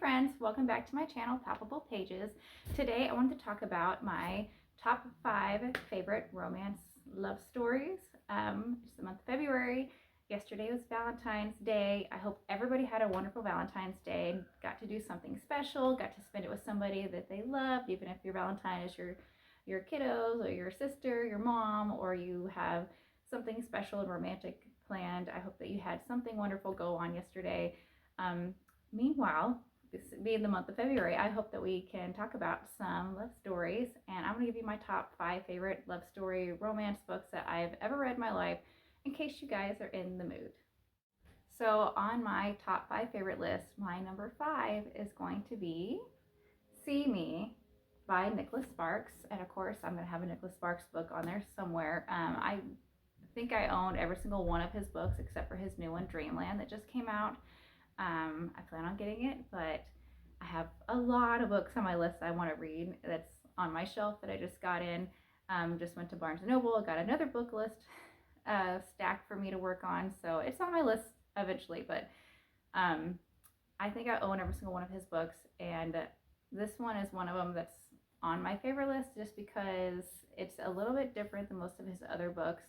friends, welcome back to my channel, Palpable Pages. Today I wanted to talk about my top 5 favorite romance love stories. It's the month of February. Yesterday was Valentine's Day. I hope everybody had a wonderful Valentine's Day, got to do something special, got to spend it with somebody that they loved, even if your Valentine is your kiddos or your sister, your mom, or you have something special and romantic planned. I hope that you had something wonderful go on yesterday. Meanwhile, this being the month of February, I hope that we can talk about some love stories, and I'm going to give you my top 5 favorite love story romance books that I've ever read in my life, in case you guys are in the mood. So on my top 5 favorite list, my number 5 is going to be See Me by Nicholas Sparks, and of course I'm going to have a Nicholas Sparks book on there somewhere. I think I own every single one of his books except for his new one, Dreamland, that just came out. I plan on getting it, but I have a lot of books on my list I want to read that's on my shelf that I just got in. Just went to Barnes & Noble, got another book list stacked for me to work on, so it's on my list eventually, but I think I own every single one of his books, and this one is one of them that's on my favorite list just because it's a little bit different than most of his other books,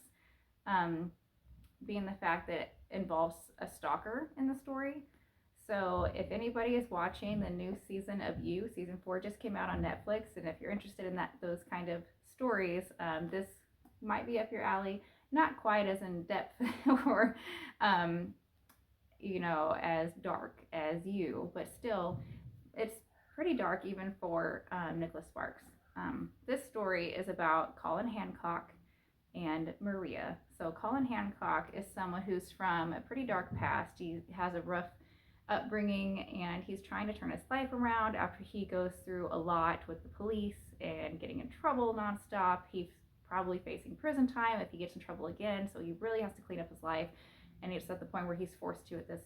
being the fact that it involves a stalker in the story. So if anybody is watching the new season of You, season 4 just came out on Netflix, and if you're interested in those kind of stories, this might be up your alley. Not quite as in depth or as dark as You, but still it's pretty dark even for Nicholas Sparks. This story is about Colin Hancock and Maria. So Colin Hancock is someone who's from a pretty dark past. He has a rough upbringing, and he's trying to turn his life around after he goes through a lot with the police and getting in trouble nonstop. He's probably facing prison time if he gets in trouble again, so he really has to clean up his life, and it's at the point where he's forced to at this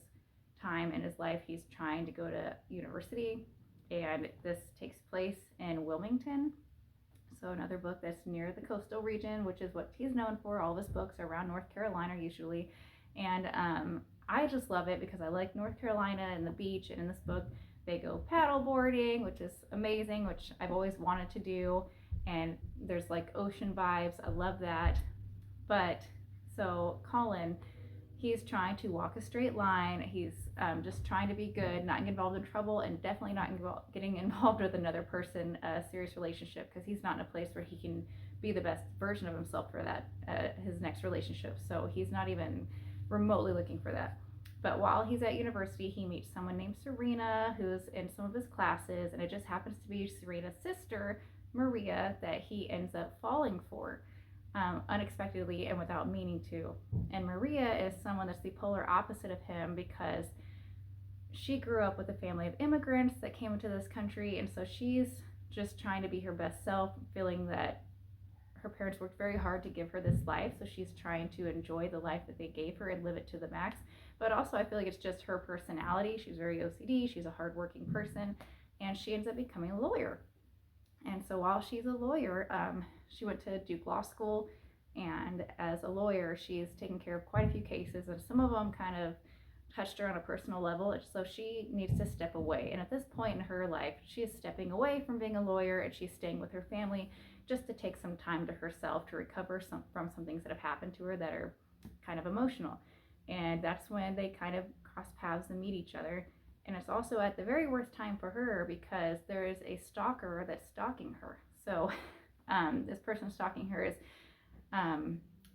time in his life. He's trying to go to university, and this takes place in Wilmington, so another book that's near the coastal region, which is what he's known for. All of his books are around North Carolina usually, and I just love it because I like North Carolina and the beach, and in this book they go paddle boarding, which is amazing, which I've always wanted to do, and there's like ocean vibes. I love that. But so Colin, he's trying to walk a straight line. He's just trying to be good, not get involved in trouble, and definitely not getting involved with another person, a serious relationship, because he's not in a place where he can be the best version of himself for that his next relationship. So he's not even remotely looking for that. But while he's at university, he meets someone named Serena who's in some of his classes, and it just happens to be Serena's sister, Maria, that he ends up falling for unexpectedly and without meaning to. And Maria is someone that's the polar opposite of him because she grew up with a family of immigrants that came into this country, and so she's just trying to be her best self, feeling that her parents worked very hard to give her this life, so she's trying to enjoy the life that they gave her and live it to the max. But also I feel like it's just her personality. She's very OCD, she's a hardworking person, and she ends up becoming a lawyer. And so while she's a lawyer, she went to Duke Law School, and as a lawyer she's taken care of quite a few cases, and some of them kind of touched her on a personal level, so she needs to step away. And at this point in her life, she is stepping away from being a lawyer, and she's staying with her family just to take some time to herself to recover from some things that have happened to her that are kind of emotional. And that's when they kind of cross paths and meet each other. And it's also at the very worst time for her because there is a stalker that's stalking her. So this person stalking her is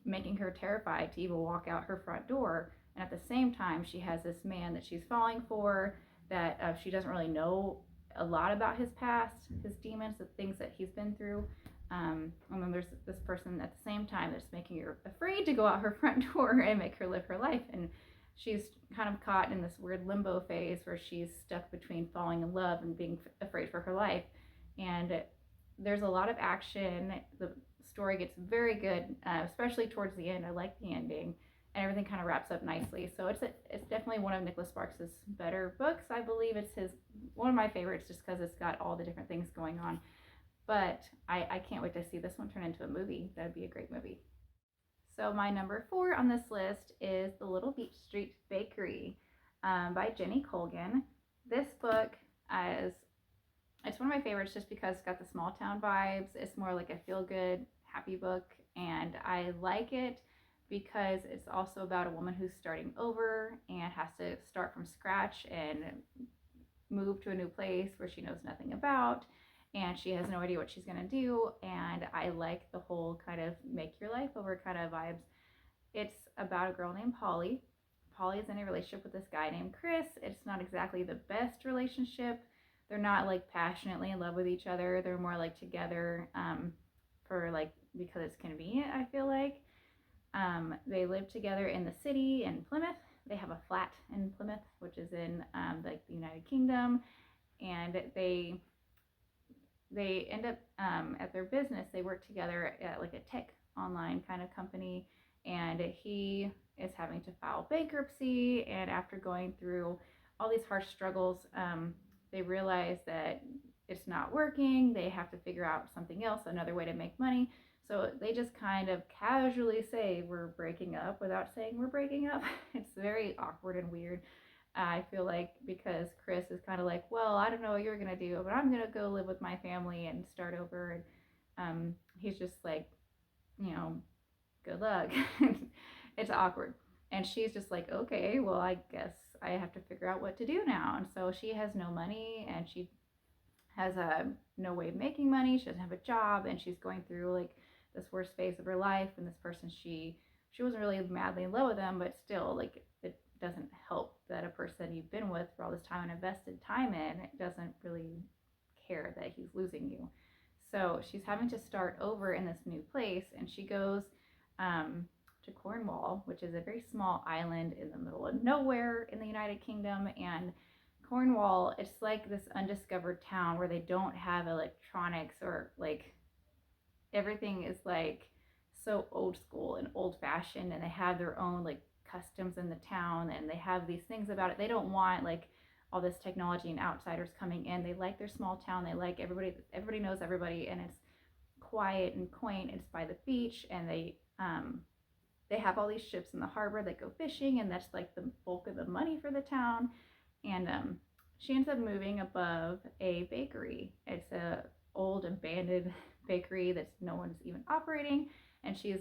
making her terrified to even walk out her front door. And at the same time, she has this man that she's falling for that she doesn't really know a lot about his past, his demons, the things that he's been through. And then there's this person at the same time that's making her afraid to go out her front door and make her live her life. And she's kind of caught in this weird limbo phase where she's stuck between falling in love and being afraid for her life. And there's a lot of action. The story gets very good, especially towards the end. I like the ending, and everything kind of wraps up nicely. So it's definitely one of Nicholas Sparks' better books. I believe it's one of my favorites just because it's got all the different things going on. But I can't wait to see this one turn into a movie. That would be a great movie. So my number 4 on this list is The Little Beach Street Bakery by Jenny Colgan. This book favorites just because it's got the small town vibes. It's more like a feel good, happy book, and I like it because it's also about a woman who's starting over and has to start from scratch and move to a new place where she knows nothing about, and she has no idea what she's going to do. And I like the whole kind of make your life over kind of vibes. It's about a girl named Polly. Polly is in a relationship with this guy named Chris. It's not exactly the best relationship. They're not like passionately in love with each other. They're more like together for like because it's convenient, I feel like. They live together in the city in Plymouth. They have a flat in Plymouth, which is in like the United Kingdom, and they end up at their business. They work together at like a tech online kind of company, and he is having to file bankruptcy. And after going through all these harsh struggles, they realize that it's not working. They have to figure out something else, another way to make money. So they just kind of casually say we're breaking up without saying we're breaking up. It's very awkward and weird. I feel like because Chris is kind of like, well, I don't know what you're gonna do, but I'm gonna go live with my family and start over. And he's just like, you know, good luck. It's awkward. And she's just like, okay, well, I guess I have to figure out what to do now. And so she has no money, and she has no way of making money. She doesn't have a job, and she's going through like this worst phase of her life. And this person, she wasn't really madly in love with them, but still, like, it doesn't help that a person you've been with for all this time and invested time in doesn't really care that he's losing you. So she's having to start over in this new place, and she goes to Cornwall, which is a very small island in the middle of nowhere in the United Kingdom. And Cornwall, it's like this undiscovered town where they don't have electronics, or like everything is like so old school and old fashioned, and they have their own like customs in the town, and they have these things about it. They don't want like all this technology and outsiders coming in. They like their small town. They like everybody knows everybody, and it's quiet and quaint. It's by the beach, and they have all these ships in the harbor that go fishing, and that's like the bulk of the money for the town. And she ends up moving above a bakery. It's a old abandoned bakery that no one's even operating, and she's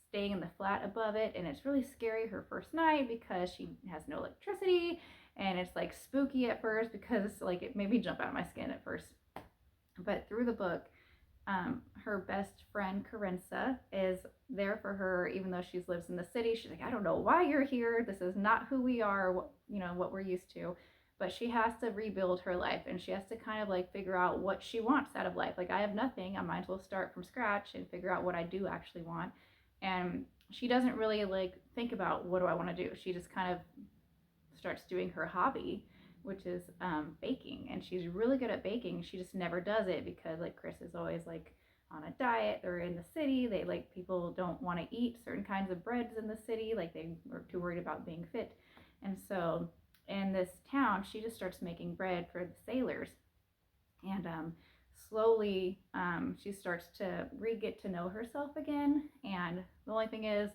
staying in the flat above it. And it's really scary her first night because she has no electricity, and it's like spooky at first because like it made me jump out of my skin at first. But through the book, her best friend Carinsa is there for her, even though she lives in the city. She's like, I don't know why you're here. This is not who we are, what we're used to. But she has to rebuild her life, and she has to kind of like figure out what she wants out of life. Like, I have nothing. I might as well start from scratch and figure out what I do actually want. And she doesn't really like think about what do I want to do. She just kind of starts doing her hobby, which is baking. And she's really good at baking. She just never does it because like Chris is always like on a diet. They're in the city. They like, people don't want to eat certain kinds of breads in the city. Like, they were too worried about being fit. And so in this town, she just starts making bread for the sailors. And slowly she starts to get to know herself again. And the only thing is,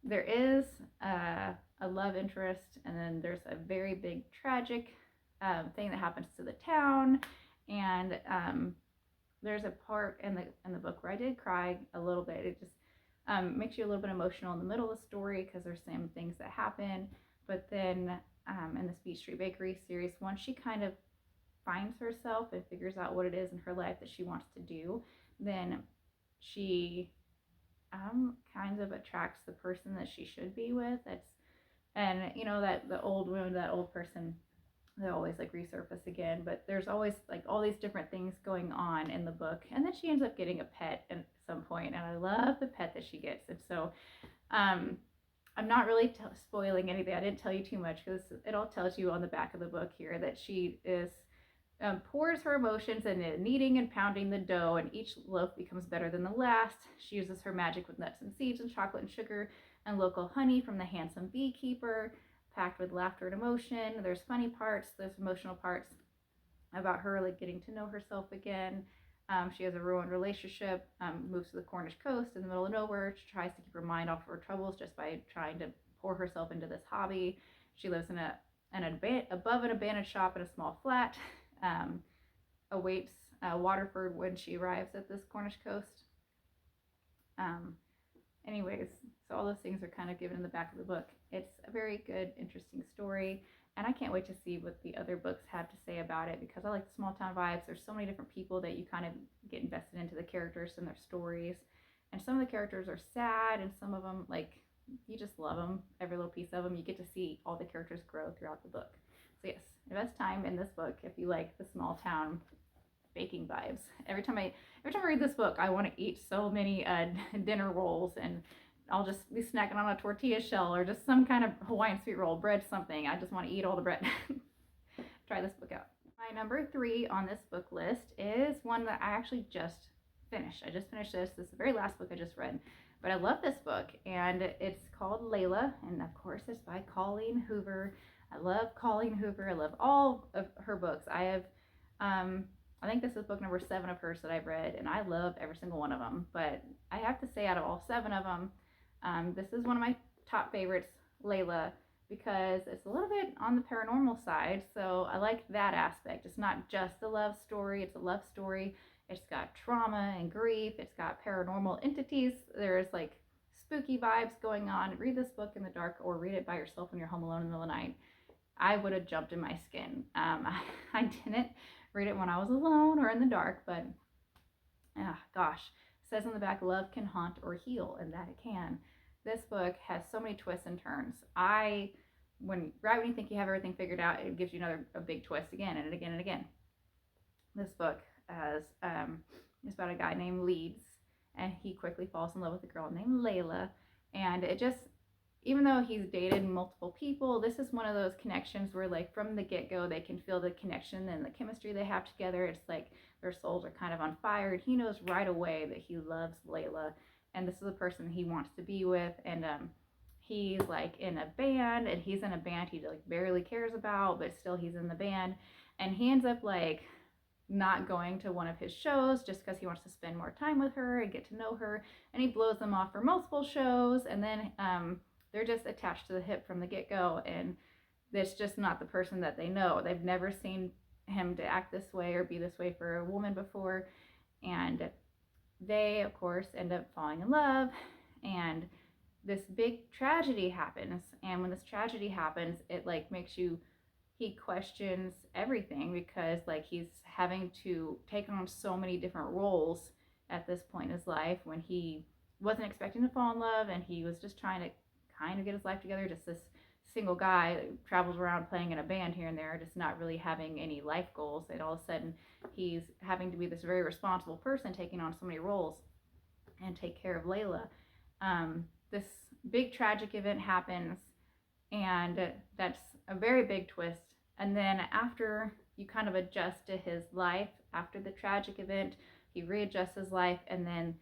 there is a love interest, and then there's a very big tragic thing that happens to the town. And there's a part in the book where I did cry a little bit. It just makes you a little bit emotional in the middle of the story because there's some things that happen. But then in this Beach Street Bakery series, once she kind of finds herself and figures out what it is in her life that she wants to do, then she kind of attracts the person that she should be with. And that the old woman, that old person, they always like resurface again. But there's always like all these different things going on in the book. And then she ends up getting a pet at some point, and I love the pet that she gets. And so I'm not really spoiling anything. I didn't tell you too much because it all tells you on the back of the book here that she is pours her emotions into kneading and pounding the dough, and each loaf becomes better than the last. She uses her magic with nuts and seeds and chocolate and sugar and local honey from the handsome beekeeper, packed with laughter and emotion. There's funny parts, there's emotional parts about her like getting to know herself again. She has a ruined relationship, moves to the Cornish coast in the middle of nowhere. She tries to keep her mind off of her troubles just by trying to pour herself into this hobby. She lives in above an abandoned shop in a small flat. awaits Waterford when she arrives at this Cornish coast. Um, anyways, so all those things are kind of given in the back of the book. It's a very good, interesting story, and I can't wait to see what the other books have to say about it because I like the small town vibes. There's so many different people that you kind of get invested into the characters and their stories, and some of the characters are sad, and some of them like you just love them, every little piece of them. You get to see all the characters grow throughout the book. So yes, invest time in this book if you like the small town baking vibes. Every time I read this book, I want to eat so many dinner rolls, and I'll just be snacking on a tortilla shell or just some kind of Hawaiian sweet roll, bread, something. I just want to eat all the bread. Try this book out. My number 3 on this book list is one that I actually just finished. I just finished this. This is the very last book I just read. But I love this book, and it's called Layla, and of course it's by Colleen Hoover. I love Colleen Hoover. I love all of her books. I think this is book number 7 of hers that I've read, and I love every single one of them. But I have to say, out of all 7 of them, this is one of my top favorites, Layla, because it's a little bit on the paranormal side. So I like that aspect. It's not just a love story, it's a love story. It's got trauma and grief. It's got paranormal entities. There's like spooky vibes going on. Read this book in the dark or read it by yourself when you're home alone in the middle of the night. I would have jumped in my skin. I didn't read it when I was alone or in the dark, but gosh, it says on the back, love can haunt or heal, and that it can. This book has so many twists and turns. Right when you think you have everything figured out, it gives you a big twist again and again and again. This book is about a guy named Leeds, and he quickly falls in love with a girl named Layla, and it just, even though he's dated multiple people, this is one of those connections where like from the get-go they can feel the connection and the chemistry they have together. It's like their souls are kind of on fire, and he knows right away that he loves Layla, and this is the person he wants to be with. And he's like in a band, and he's in a band he like barely cares about, but still he's in the band, and he ends up like not going to one of his shows just because he wants to spend more time with her and get to know her, and he blows them off for multiple shows, and then they're just attached to the hip from the get-go, and it's just not the person that they know. They've never seen him to act this way or be this way for a woman before, and they of course end up falling in love, and this big tragedy happens. And when this tragedy happens, it like makes you, he questions everything, because like he's having to take on so many different roles at this point in his life, when he wasn't expecting to fall in love, and he was just trying to kind of get his life together, just this single guy that travels around playing in a band here and there, just not really having any life goals. And all of a sudden he's having to be this very responsible person, taking on so many roles and take care of Layla. This big tragic event happens, and that's a very big twist. And then after you kind of adjust to his life after the tragic event, he readjusts his life, and then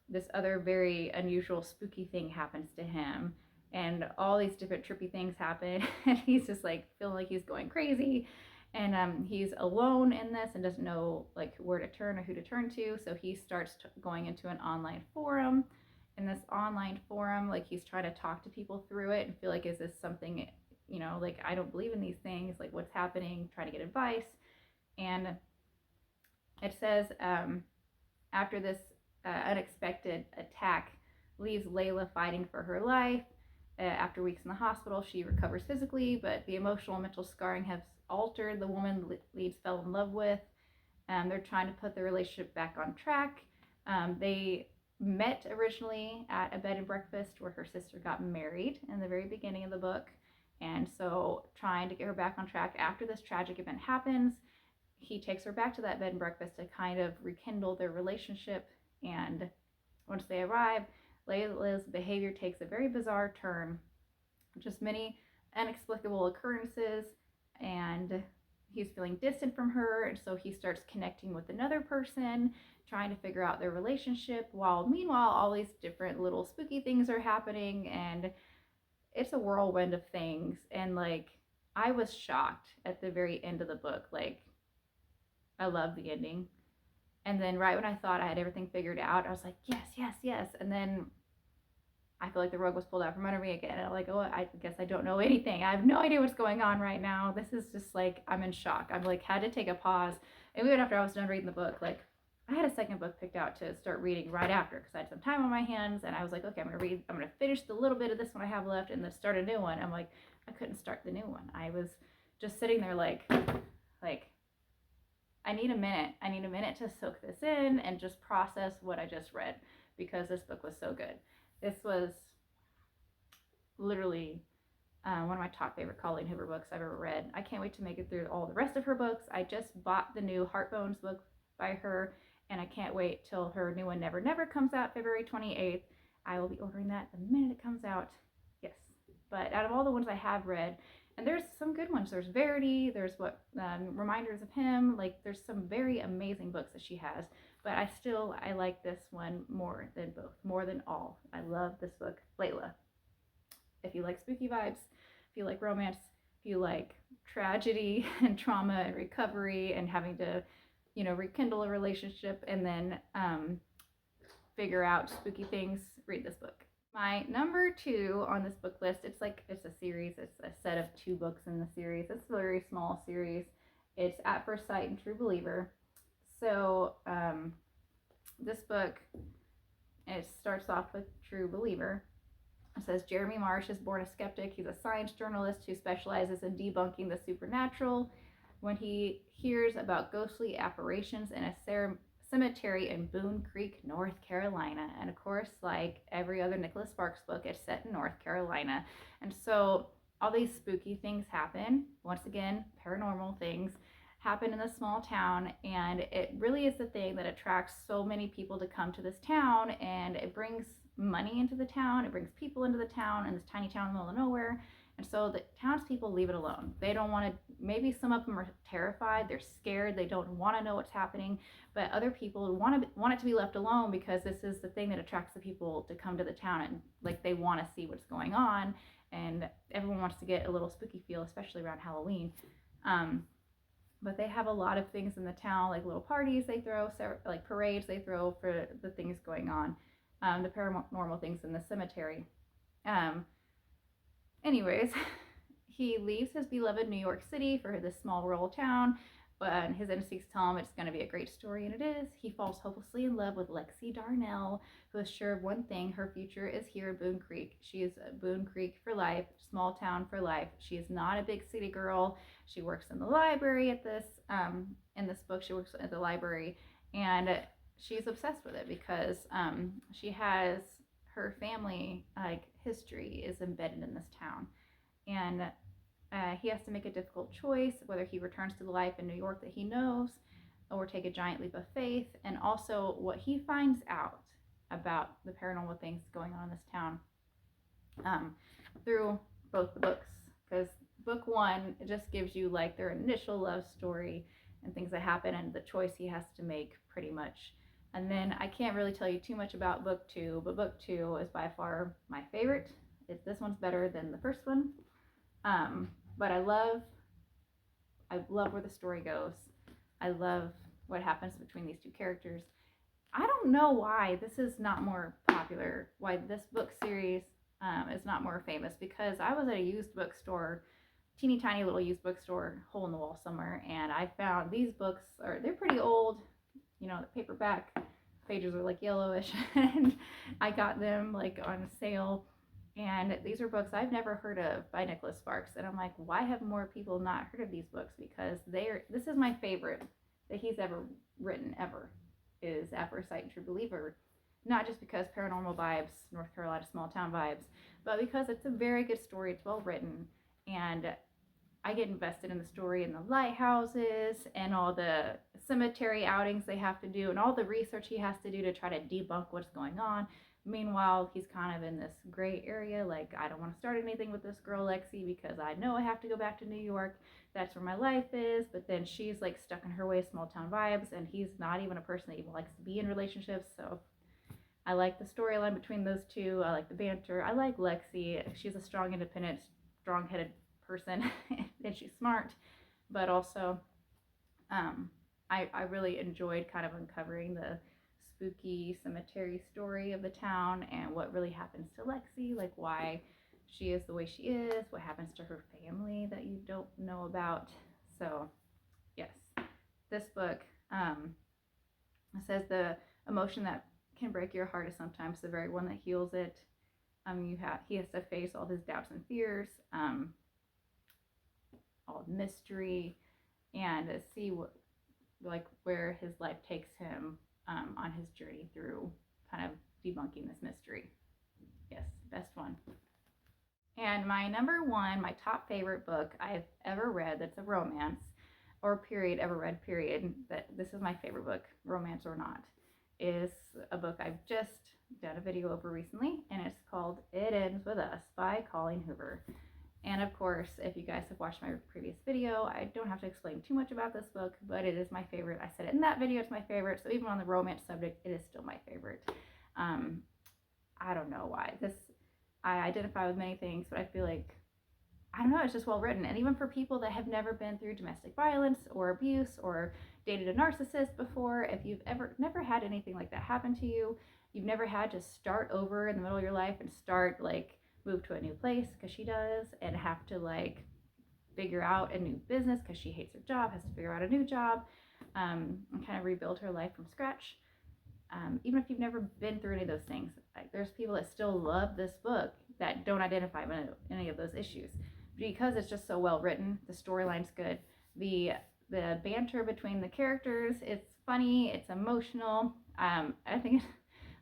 this other very unusual spooky thing happens to him, and all these different trippy things happen, and he's just like feeling like he's going crazy, and he's alone in this and doesn't know like where to turn or who to turn to. So he starts going into an online forum. In this online forum, like he's trying to talk to people through it and feel like, is this something, like I don't believe in these things, like what's happening, trying to get advice. And it says after this unexpected attack leaves Layla fighting for her life. After weeks in the hospital, she recovers physically, but the emotional and mental scarring has altered the woman Leeds fell in love with. They're trying to put their relationship back on track. They met originally at a bed and breakfast where her sister got married in the very beginning of the book. And so trying to get her back on track after this tragic event happens, he takes her back to that bed and breakfast to kind of rekindle their relationship. And once they arrive, Layla's behavior takes a very bizarre turn, just many inexplicable occurrences, and he's feeling distant from her, and so he starts connecting with another person, trying to figure out their relationship, while meanwhile all these different little spooky things are happening, and it's a whirlwind of things. And like I was shocked at the very end of the book. Like I love the ending. And then right when I thought I had everything figured out, I was like, yes, yes, yes. And then I feel like the rug was pulled out from under me again. And I'm like, oh, I guess I don't know anything. I have no idea what's going on right now. This is just like, I'm in shock. I'm like, had to take a pause. And even after I was done reading the book, like, I had a second book picked out to start reading right after because I had some time on my hands. And I was like, okay, I'm going to finish the little bit of this one I have left and then start a new one. I'm like, I couldn't start the new one. I was just sitting there like, I need a minute. I need a minute to soak this in and just process what I just read because this book was so good. This was literally one of my top favorite Colleen Hoover books I've ever read. I can't wait to make it through all the rest of her books. I just bought the new Heartbones book by her, and I can't wait till her new one Never Never comes out February 28th. I will be ordering that the minute it comes out. Yes. But out of all the ones I have read, and there's some good ones. There's Verity. There's Reminders of Him. Like there's some very amazing books that she has. But I like this one more than both, more than all. I love this book, Layla. If you like spooky vibes, if you like romance, if you like tragedy and trauma and recovery and having to, rekindle a relationship and then figure out spooky things, read this book. My number 2 on this book list, it's a series. It's a set of 2 books in the series. It's a very small series. It's At First Sight and True Believer. So this book, it starts off with True Believer. It says Jeremy Marsh is born a skeptic. He's a science journalist who specializes in debunking the supernatural. When he hears about ghostly apparitions in a cemetery in Boone Creek, North Carolina. And of course, like every other Nicholas Sparks book, it's set in North Carolina. And so all these spooky things happen. Once again, paranormal things happen in this small town, and it really is the thing that attracts so many people to come to this town, and it brings money into the town, it brings people into the town, in this tiny town in the middle of nowhere. And so the townspeople leave it alone. They don't want to, maybe some of them are terrified, they're scared, they don't want to know what's happening, but other people want it to be left alone because this is the thing that attracts the people to come to the town, and like they want to see what's going on, and everyone wants to get a little spooky feel, especially around Halloween. But they have a lot of things in the town, like little parties they throw, like parades they throw for the things going on, the paranormal things in the cemetery. Anyways, he leaves his beloved New York City for this small rural town, but his instincts tell him it's going to be a great story, and it is. He falls hopelessly in love with Lexi Darnell, who is sure of one thing: her future is here in Boone Creek. She is Boone Creek for life, small town for life. She is not a big city girl. She works in the library in this book. She works at the library, and she's obsessed with it because she has her family history is embedded in this town, and he has to make a difficult choice whether he returns to the life in New York that he knows or take a giant leap of faith, and also what he finds out about the paranormal things going on in this town through both the books. Because book 1, it just gives you like their initial love story and things that happen and the choice he has to make pretty much. And then I can't really tell you too much about book 2, but book 2 is by far my favorite. This one's better than the first one. But I love where the story goes. I love what happens between these 2 characters. I don't know why this is not more popular, why this book series is not more famous, because I was at a used bookstore, teeny tiny little used bookstore, hole in the wall somewhere, and I found these books. They're pretty old, the paperback pages are like yellowish, and I got them like on sale. And these are books I've never heard of by Nicholas Sparks. And I'm like, why have more people not heard of these books? Because this is my favorite that he's ever written, ever, is At First Sight and True Believer. Not just because paranormal vibes, North Carolina small town vibes, but because it's a very good story. It's well written. And I get invested in the story and the lighthouses and all the cemetery outings they have to do and all the research he has to do to try to debunk what's going on. Meanwhile, he's kind of in this gray area, like, I don't want to start anything with this girl, Lexi, because I know I have to go back to New York. That's where my life is. But then she's, like, stuck in her way of small town vibes, and he's not even a person that even likes to be in relationships. So I like the storyline between those 2. I like the banter. I like Lexi. She's a strong, independent, strong-headed person, and she's smart. But also, I really enjoyed kind of uncovering the spooky cemetery story of the town and what really happens to Lexi, like why she is the way she is, what happens to her family that you don't know about. So, yes, this book says the emotion that can break your heart is sometimes the very one that heals it. He has to face all his doubts and fears, all mystery, and see where his life takes him on his journey through kind of debunking this mystery. Yes, best one. And my number one, my top favorite book I've ever read that's a romance, or period, ever read, period, that this is my favorite book, romance or not, is a book I've just done a video over recently, and it's called It Ends With Us by Colleen Hoover. And of course, if you guys have watched my previous video, I don't have to explain too much about this book, but it is my favorite. I said it in that video, it's my favorite, so even on the romance subject, it is still my favorite. I don't know why. I identify with many things, but I feel like, I don't know, it's just well written. And even for people that have never been through domestic violence or abuse or dated a narcissist before, if you've never had anything like that happen to you, you've never had to start over in the middle of your life and move to a new place, because she does, and have to figure out a new business because she hates her job, has to figure out a new job, and kind of rebuild her life from scratch. Even if you've never been through any of those things, there's people that still love this book that don't identify with any of those issues, because it's just so well written. The storyline's good, the banter between the characters, it's funny, it's emotional. I think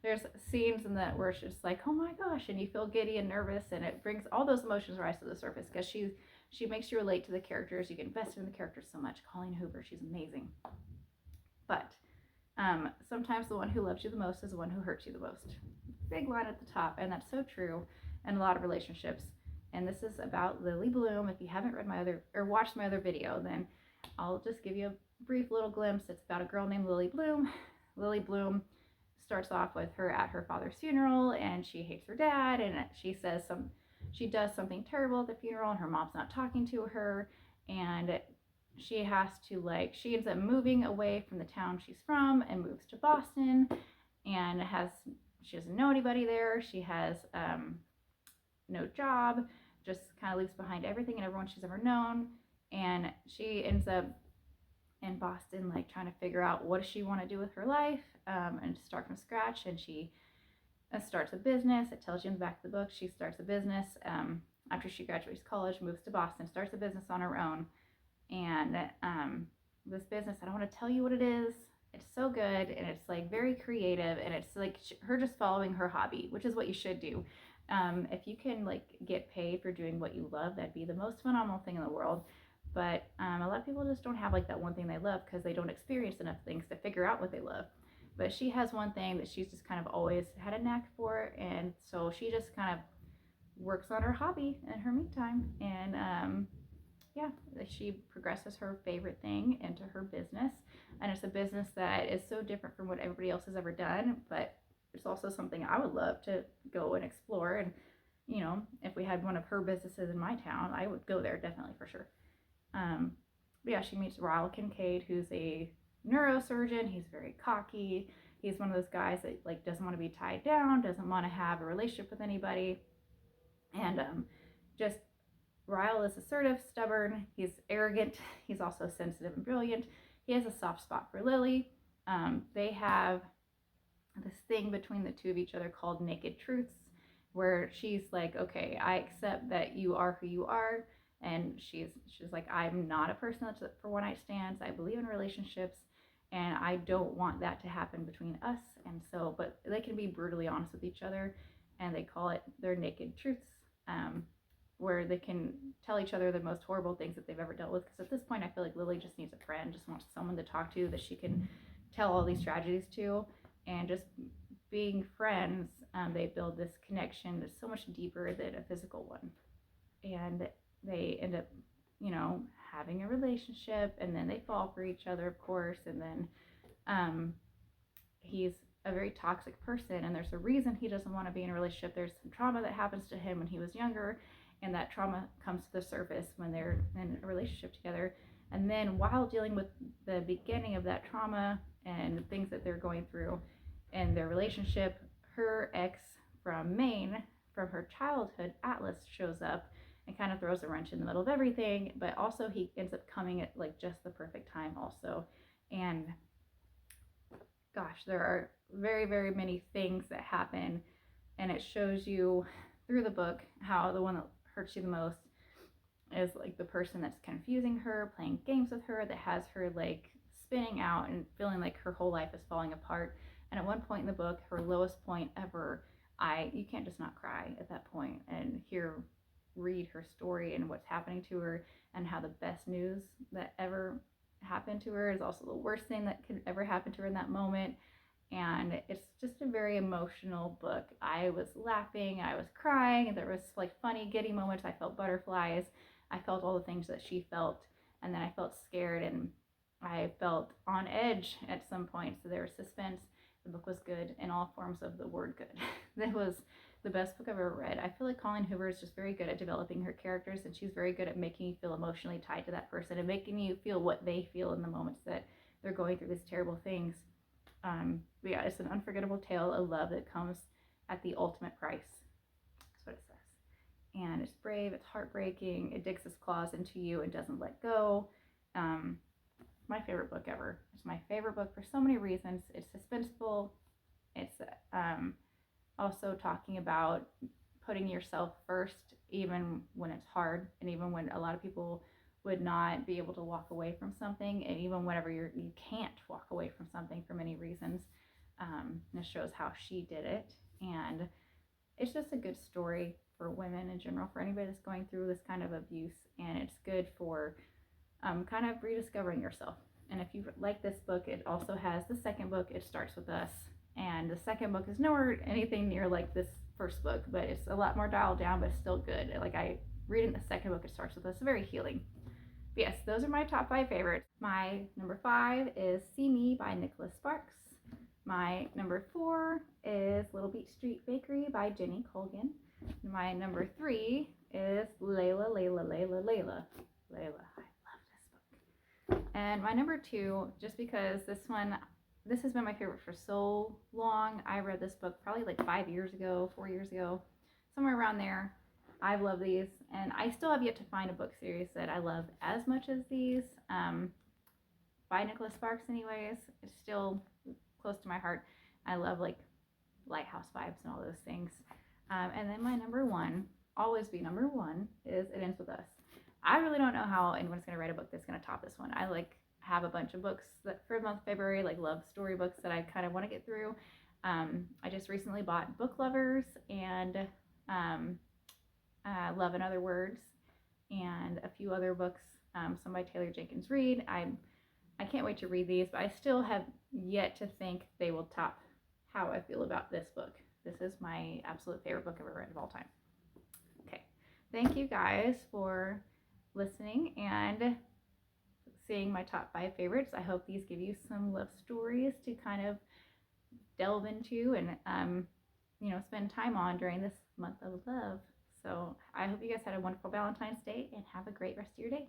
there's scenes in that where it's just like, oh my gosh, and you feel giddy and nervous, and it brings all those emotions rise to the surface, because she makes you relate to the characters. You get invested in the characters so much. Colleen Hoover, she's amazing. But sometimes the one who loves you the most is the one who hurts you the most. Big line at the top, and that's so true in a lot of relationships. And this is about Lily Bloom. If you haven't read watched my other video, then I'll just give you a brief little glimpse. It's about a girl named Lily Bloom. Lily Bloom starts off with her at her father's funeral, and she hates her dad, and she does something terrible at the funeral, and her mom's not talking to her, and she ends up moving away from the town she's from and moves to Boston, and she doesn't know anybody there. She has no job, just kind of leaves behind everything and everyone she's ever known, and she ends up in Boston trying to figure out what does she want to do with her life, and start from scratch. And she starts a business. It tells you in the back of the book she starts a business after she graduates college, moves to Boston, starts a business on her own. And this business, I don't want to tell you what it is. It's so good, and it's very creative, and it's her just following her hobby, which is what you should do. If you can get paid for doing what you love, that'd be the most phenomenal thing in the world. But a lot of people just don't have that one thing they love, because they don't experience enough things to figure out what they love. But she has one thing that she's just kind of always had a knack for, and so she just kind of works on her hobby in her meantime, and she progresses her favorite thing into her business. And it's a business that is so different from what everybody else has ever done, but it's also something I would love to go and explore. And if we had one of her businesses in my town, I would go there definitely, for sure. But yeah, she meets Ryle Kincaid, who's a neurosurgeon. He's very cocky. He's one of those guys that doesn't want to be tied down, doesn't want to have a relationship with anybody, and just Ryle is assertive, stubborn, he's arrogant, he's also sensitive and brilliant. He has a soft spot for Lily. They have this thing between the two of each other called naked truths, where she's like, okay, I accept that you are who you are, and she's like, I'm not a person that's for one night stands. I believe in relationships, and I don't want that to happen between us. And so, but they can be brutally honest with each other, and they call it their naked truths, where they can tell each other the most horrible things that they've ever dealt with. Because at this point, I feel like Lily just needs a friend, just wants someone to talk to that she can tell all these tragedies to. And just being friends, they build this connection that's so much deeper than a physical one. And they end up, having a relationship, and then they fall for each other, of course. And then he's a very toxic person, and there's a reason he doesn't want to be in a relationship. There's some trauma that happens to him when he was younger, and that trauma comes to the surface when they're in a relationship together. And then while dealing with the beginning of that trauma and things that they're going through, in their relationship, her ex from Maine, from her childhood, Atlas, shows up and kind of throws a wrench in the middle of everything, but also he ends up coming at like just the perfect time also. And gosh, there are very, very many things that happen, and it shows you through the book how the one that hurts you the most is like the person that's confusing her, playing games with her, that has her like spinning out and feeling like her whole life is falling apart. And at one point in the book, her lowest point ever, you can't just not cry at that point and read her story and what's happening to her, and how the best news that ever happened to her is also the worst thing that could ever happen to her in that moment. And it's just a very emotional book. I was laughing, I was crying, and there was like funny, giddy moments. I felt butterflies. I felt all the things that she felt, and then I felt scared, and I felt on edge at some point. So there was suspense. The book was good in all forms of the word good. That was the best book I've ever read. I feel like Colleen Hoover is just very good at developing her characters, and she's very good at making you feel emotionally tied to that person and making you feel what they feel in the moments that they're going through these terrible things. But yeah, it's an unforgettable tale of love that comes at the ultimate price. That's what it says. And it's brave, it's heartbreaking, it digs its claws into you and doesn't let go. My favorite book ever. It's my favorite book for so many reasons. It's suspenseful. It's also talking about putting yourself first, even when it's hard, and even when a lot of people would not be able to walk away from something, and even whenever you can't walk away from something for many reasons. This shows how she did it, and it's just a good story for women in general, for anybody that's going through this kind of abuse, and it's good for kind of rediscovering yourself. And if you like this book, it also has the second book, It Starts With Us, and the second book is nowhere anything near like this first book, but it's a lot more dialed down, but still good. Like I reading the second book, It Starts With Us, very healing. But yes, those are my top 5 favorites. My number 5 is See Me by Nicholas Sparks. My number 4 is Little Beach Street Bakery by Jenny Colgan. My number 3 is Layla, Layla, Layla, Layla. Layla, I love this book. And my number 2, just because this has been my favorite for so long. I read this book probably like 5 years ago, 4 years ago, somewhere around there. I've loved these, and I still have yet to find a book series that I love as much as these, by Nicholas Sparks anyways. It's still close to my heart. I love like lighthouse vibes and all those things. And then my number 1, always be number 1, is It Ends With Us. I really don't know how anyone's going to write a book that's going to top this one. I like have a bunch of books that for the month of February, like love story books that I kind of want to get through. I just recently bought Book Lovers and Love in Other Words, and a few other books, some by Taylor Jenkins Reid. I can't wait to read these, but I still have yet to think they will top how I feel about this book. This is my absolute favorite book I've ever read of all time. Okay, thank you guys for listening and seeing my top 5 favorites. I hope these give you some love stories to kind of delve into and spend time on during this month of love. So I hope you guys had a wonderful Valentine's Day and have a great rest of your day.